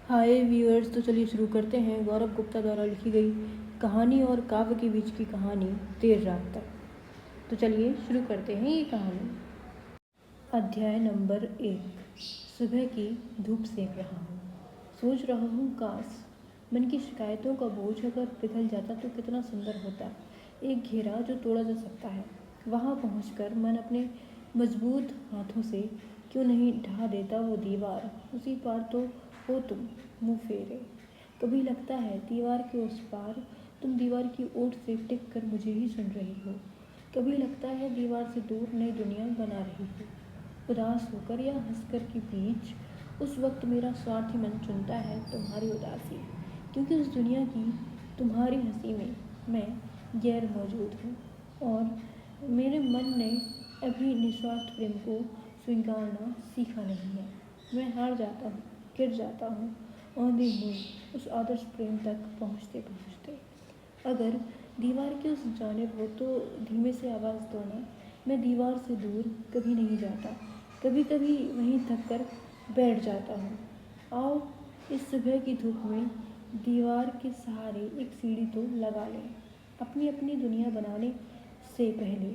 हाय viewers, तो चलिए शुरू करते हैं गौरव गुप्ता द्वारा लिखी गई कहानी और काव्य के बीच की कहानी देर रात तक। तो चलिए शुरू करते हैं ये कहानी। अध्याय नंबर 1। सुबह की धूप सेक रहा हूँ। सोच रहा हूँ काश मन की शिकायतों का बोझ अगर पिघल जाता तो कितना सुंदर होता। एक घेरा जो तोड़ा जा सकता है। वहाँ पहुँचकर मन अपने मजबूत हाथों से क्यों नहीं ढा देता वो दीवार। उसी पार तो हो तुम, मुँह फेरे। कभी लगता है दीवार के उस पार तुम दीवार की ओट से टिक कर मुझे ही सुन रही हो। कभी लगता है दीवार से दूर नई दुनिया बना रही हो। उदास होकर या हंसकर के बीच उस वक्त मेरा स्वार्थी मन चुनता है तुम्हारी उदासी, क्योंकि उस दुनिया की तुम्हारी हंसी में मैं गैर मौजूद हूँ और मेरे मन ने अभी निस्वार्थ प्रेम को स्वीकारना सीखा नहीं है। मैं हार जाता हूँ, गिर जाता हूँ औंधी हुई उस आदर्श प्रेम तक पहुँचते पहुँचते। अगर दीवार के उस जानिब हो तो धीमे से आवाज़ दो ना। मैं दीवार से दूर कभी नहीं जाता। कभी कभी वहीं थक कर बैठ जाता हूँ। आओ इस सुबह की धूप में दीवार के सहारे एक सीढ़ी तो लगा लें। अपनी अपनी दुनिया बनाने से पहले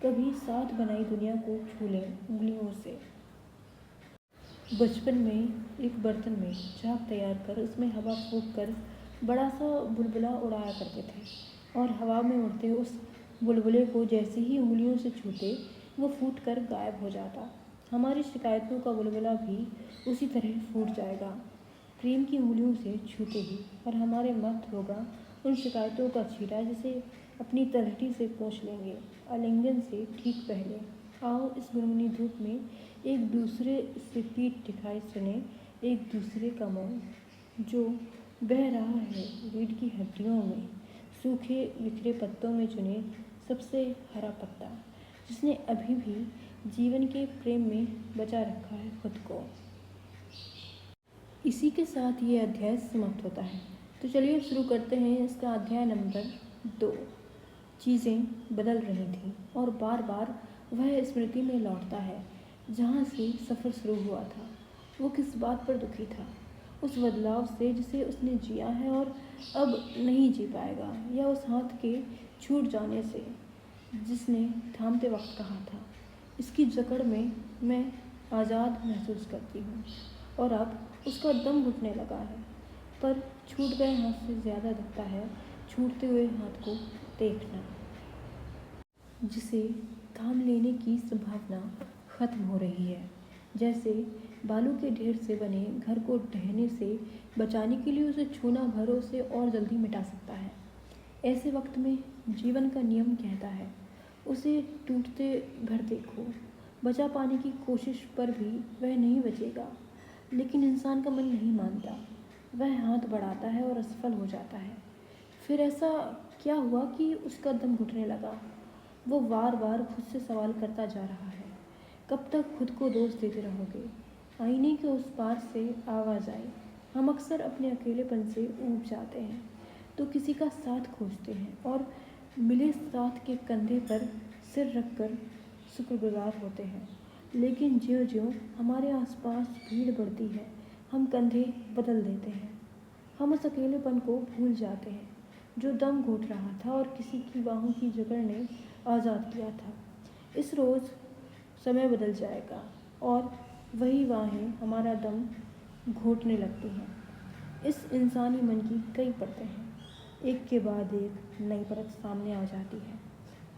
कभी साथ बनाई दुनिया को छू लें उंगलियों से। बचपन में एक बर्तन में चाक तैयार कर उसमें हवा फूंक कर बड़ा सा बुलबुला उड़ाया करते थे और हवा में उड़ते उस बुलबुले को जैसे ही उंगलियों से छूते वो फूट कर गायब हो जाता। हमारी शिकायतों का बुलबुला भी उसी तरह फूट जाएगा प्रेम की उंगलियों से छूते ही, और हमारे मत होगा उन शिकायतों का छीटा जिसे अपनी तलहटी से पोंछ लेंगे आलिंगन से ठीक पहले। आओ इस गुनगुनी धूप में एक दूसरे से पीठ दिखाई सुने एक दूसरे का मौन जो बह रहा है रीढ़ की हड्डियों में, सूखे बिखरे पत्तों में चुने सबसे हरा पत्ता जिसने अभी भी जीवन के प्रेम में बचा रखा है खुद को। इसी के साथ ये अध्याय समाप्त होता है। तो चलिए शुरू करते हैं इसका अध्याय नंबर 2। चीज़ें बदल रही थीं और बार बार वह स्मृति में लौटता है जहाँ से सफ़र शुरू हुआ था। वो किस बात पर दुखी था? उस बदलाव से जिसे उसने जिया है और अब नहीं जी पाएगा, या उस हाथ के छूट जाने से जिसने थामते वक्त कहा था इसकी जकड़ में मैं आज़ाद महसूस करती हूँ, और अब उसका दम घुटने लगा है। पर छूट गए हाथ से ज़्यादा दिखता है छूटते हुए हाथ को देखना, जिसे थाम लेने की संभावना खत्म हो रही है। जैसे बालू के ढेर से बने घर को ढहने से बचाने के लिए उसे छूना भर उसे और जल्दी मिटा सकता है। ऐसे वक्त में जीवन का नियम कहता है उसे टूटते भर देखो। बचा पाने की कोशिश पर भी वह नहीं बचेगा, लेकिन इंसान का मन नहीं मानता। वह हाथ बढ़ाता है और असफल हो जाता है। फिर ऐसा क्या हुआ कि उसका दम घुटने लगा? वो बार बार खुद से सवाल करता जा रहा है, कब तक खुद को दोष देते रहोगे? आईने के उस पार से आवाज़ आई, हम अक्सर अपने अकेलेपन से ऊब जाते हैं तो किसी का साथ खोजते हैं और मिले साथ के कंधे पर सिर रखकर शुक्रगुजार होते हैं। लेकिन ज्यों ज्यों हमारे आसपास भीड़ बढ़ती है हम कंधे बदल देते हैं। हम उस अकेलेपन को भूल जाते हैं जो दम घोट रहा था और किसी की बाहों की जकड़ ने आज़ाद किया था। इस रोज़ समय बदल जाएगा और वही बाहें हमारा दम घोटने लगती हैं। इस इंसानी मन की कई परतें हैं, एक के बाद एक नई परत सामने आ जाती है।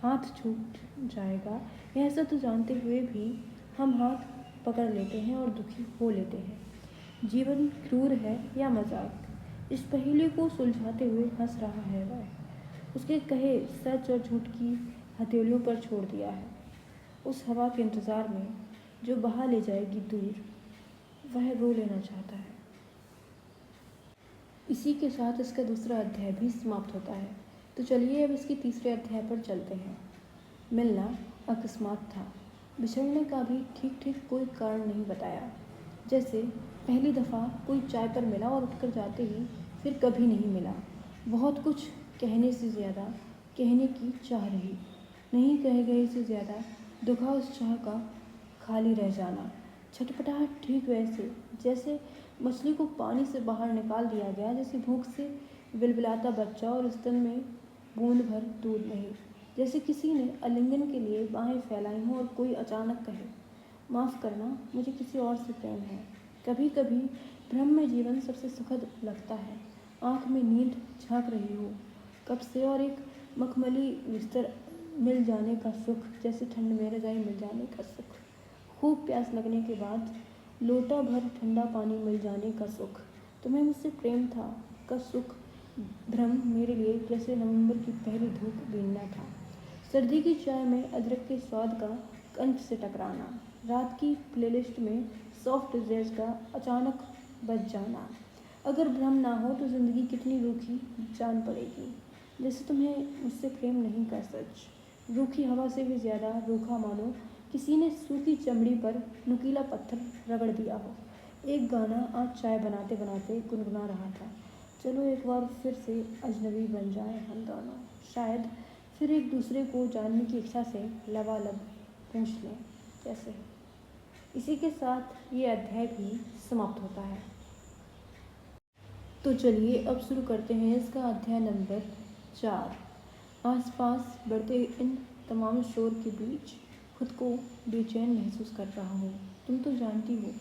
हाथ छूट जाएगा यह सब तो जानते हुए भी हम हाथ पकड़ लेते हैं और दुखी हो लेते हैं। जीवन क्रूर है या मजाक, इस पहेली को सुलझाते हुए हंस रहा है वह। उसके कहे सच और झूठ की हथेलियों पर छोड़ दिया है। उस हवा के इंतज़ार में जो बहा ले जाएगी दूर, वह रो लेना चाहता है। इसी के साथ इसका दूसरा अध्याय भी समाप्त होता है। तो चलिए अब इसके तीसरे अध्याय पर चलते हैं। मिलना अकस्मात था। बिछड़ने का भी ठीक ठीक कोई कारण नहीं बताया। जैसे पहली दफ़ा कोई चाय पर मिला और उठकर जाते ही फिर कभी नहीं मिला। बहुत कुछ कहने से ज़्यादा कहने की चाह रही, नहीं कहे गए से ज़्यादा दुखा उस चाह का खाली रह जाना। छटपटाहट ठीक वैसे जैसे मछली को पानी से बाहर निकाल दिया गया, जैसे भूख से बिलबिलाता बच्चा और स्तन में बूंद भर दूध नहीं। जैसे किसी ने आलिंगन के लिए बाहें फैलाई हों और कोई अचानक कहे, माफ़ करना, मुझे किसी और से प्रेम है। कभी कभी भ्रम में जीवन सबसे सुखद लगता है। आँख में नींद झाँक रही हो कब से, और एक मखमली बिस्तर मिल जाने का सुख, जैसे ठंड में रजाई मिल जाने का सुख। खूब प्यास लगने के बाद लोटा भर ठंडा पानी मिल जाने का सुख। तुम्हें मुझसे प्रेम था का सुख भ्रम मेरे लिए जैसे नवंबर की पहली धूप बीनना था। सर्दी की चाय में अदरक के स्वाद का कंठ से टकराना, रात की प्लेलिस्ट में सॉफ्ट जैज का अचानक बज जाना। अगर भ्रम ना हो तो ज़िंदगी कितनी रूखी जान पड़ेगी। जैसे तुम्हें मुझसे प्रेम नहीं का सच, रूखी हवा से भी ज़्यादा रूखा, मानो किसी ने सूखी चमड़ी पर नुकीला पत्थर रगड़ दिया हो। एक गाना आज चाय बनाते बनाते गुनगुना रहा था, चलो एक बार फिर से अजनबी बन जाए हम दोनों, शायद फिर एक दूसरे को जानने की इच्छा से लबालब पूछ लें कैसे है। इसी के साथ ये अध्याय भी समाप्त होता है। तो चलिए अब शुरू करते हैं इसका अध्याय नंबर 4। आसपास बढ़ते इन तमाम शोर के बीच खुद को बेचैन महसूस कर रहा हूँ। तुम तो जानती हो,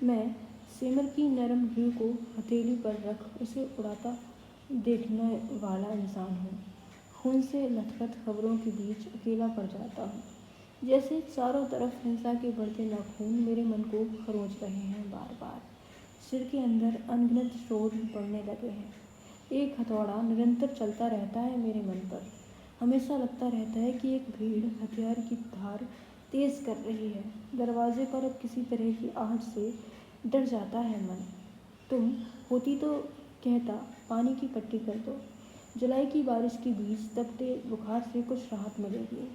मैं सेमर की नरम रूह को हथेली पर रख उसे उड़ाता देखने वाला इंसान हूँ। खून से लथपथ खबरों के बीच अकेला पड़ जाता हूँ, जैसे चारों तरफ हिंसा के बढ़ते नाखून मेरे मन को खरोंच रहे हैं बार बार। सिर के अंदर अनगिनत शोर पड़ने लगे हैं। एक हथौड़ा निरंतर चलता रहता है मेरे मन पर। हमेशा लगता रहता है कि एक भीड़ हथियार की धार तेज कर रही है। दरवाजे पर अब किसी तरह की आहट से डर जाता है मन। तुम होती तो कहता, पानी की पट्टी कर दो, जुलाई की बारिश के बीच तपते बुखार से कुछ राहत मिलेगी।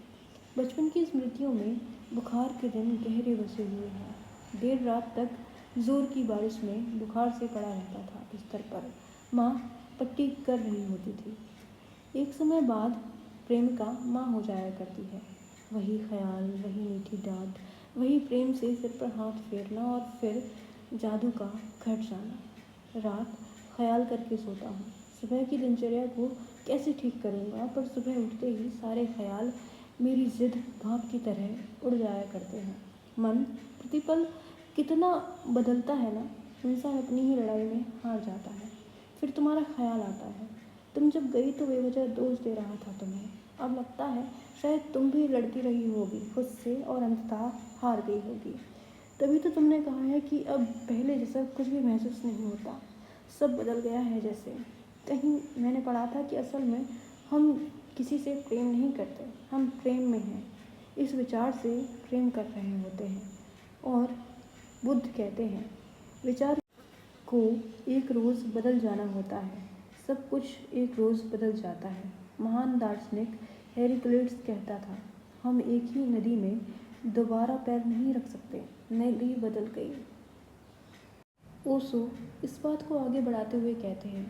बचपन की स्मृतियों में बुखार के दिन गहरे बसे हुए हैं। देर रात तक जोर की बारिश में बुखार से पड़ा रहता था बिस्तर पर। माँ पट्टी कर रही होती थी। एक समय बाद प्रेमिका माँ हो जाया करती है। वही ख्याल, वही मीठी डांट, वही प्रेम से सिर पर हाथ फेरना और फिर जादू का घट जाना। रात ख्याल करके सोता हूँ, सुबह की दिनचर्या को कैसे ठीक करूँगा, पर सुबह उठते ही सारे ख्याल मेरी जिद भाप की तरह उड़ जाया करते हैं। मन प्रतिपल कितना बदलता है ना, इंसान अपनी ही लड़ाई में हार जाता है। फिर तुम्हारा ख्याल आता है, तुम जब गई तो बेवजह दोष दे रहा था तुम्हें। अब लगता है शायद तुम भी लड़ती रही होगी खुद से और अंततः हार गई होगी। तभी तो तुमने कहा है कि अब पहले जैसा कुछ भी महसूस नहीं होता, सब बदल गया है जैसे। कहीं मैंने पढ़ा था कि असल में हम किसी से प्रेम नहीं करते, हम प्रेम में हैं, इस विचार से प्रेम कर रहे होते हैं। और बुद्ध कहते हैं, विचार को एक रोज़ बदल जाना होता है, सब कुछ एक रोज़ बदल जाता है। महान दार्शनिक हेराक्लिटस कहता था, हम एक ही नदी में दोबारा पैर नहीं रख सकते, नदी बदल गई। ओशो इस बात को आगे बढ़ाते हुए कहते हैं,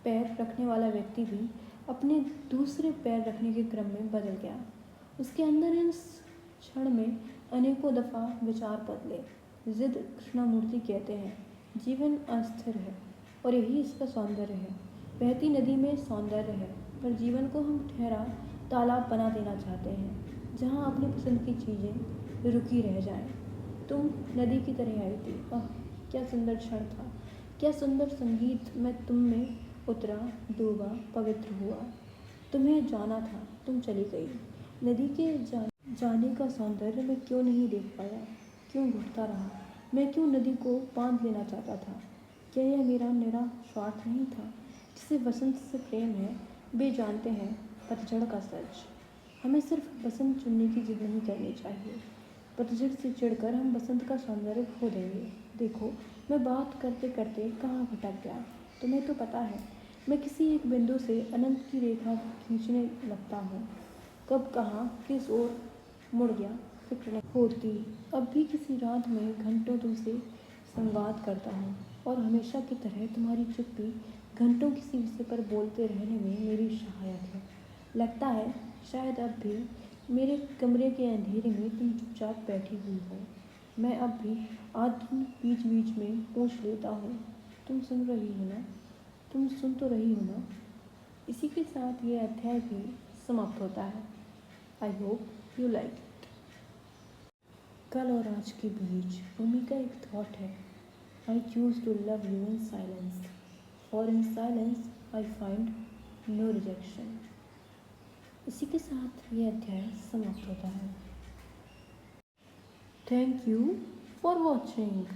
पैर रखने वाला व्यक्ति भी अपने दूसरे पैर रखने के क्रम में बदल गया। उसके अंदर इस क्षण में अनेकों दफ़ा विचार बदले। जिद कृष्णमूर्ति कहते हैं, जीवन अस्थिर है और यही इसका सौंदर्य है। बहती नदी में सौंदर्य है, पर जीवन को हम ठहरा तालाब बना देना चाहते हैं, जहाँ अपनी पसंद की चीज़ें रुकी रह जाएं। तुम नदी की तरह आई थी, आह क्या सुंदर क्षण था, क्या सुंदर संगीत मैं तुम में उतरा, डूबा, पवित्र हुआ। तुम्हें जाना था, तुम चली गई। नदी के जाने का सौंदर्य मैं क्यों नहीं देख पाया, क्यों घुटता रहा, मैं क्यों नदी को बांध लेना चाहता था। क्या यह मेरा निरा स्वार्थ नहीं था? जिसे वसंत से प्रेम है, वे जानते हैं पतझड़ का सच। हमें सिर्फ बसंत चुनने की जिद नहीं करनी चाहिए, पतझड़ से चिढ़कर हम बसंत का सौंदर्य खो देंगे। देखो, मैं बात करते करते कहाँ भटक गया। तुम्हें तो पता है, मैं किसी एक बिंदु से अनंत की रेखा खींचने लगता हूँ। कब कहाँ किस ओर मुड़ गया फिक्र नहीं होती। अब भी किसी रात में घंटों तुमसे संवाद करता हूँ, और हमेशा की तरह तुम्हारी चुप्पी घंटों किसी विषय पर बोलते रहने में मेरी सहायक है। लगता है शायद अब भी मेरे कमरे के अंधेरे में तुम चुपचाप बैठी हुई हो, मैं अब भी आदि बीच बीच में पूछ लेता हूँ, तुम सुन रही हो ना? तुम सुन तो रही हो ना? इसी के साथ ये अध्याय भी समाप्त होता है। I hope you like it. कल और आज के बीच भूमि का एक थॉट है। I choose to love you in silence, for in silence I find no rejection. इसी के साथ ये अध्याय समाप्त होता है। Thank you for watching.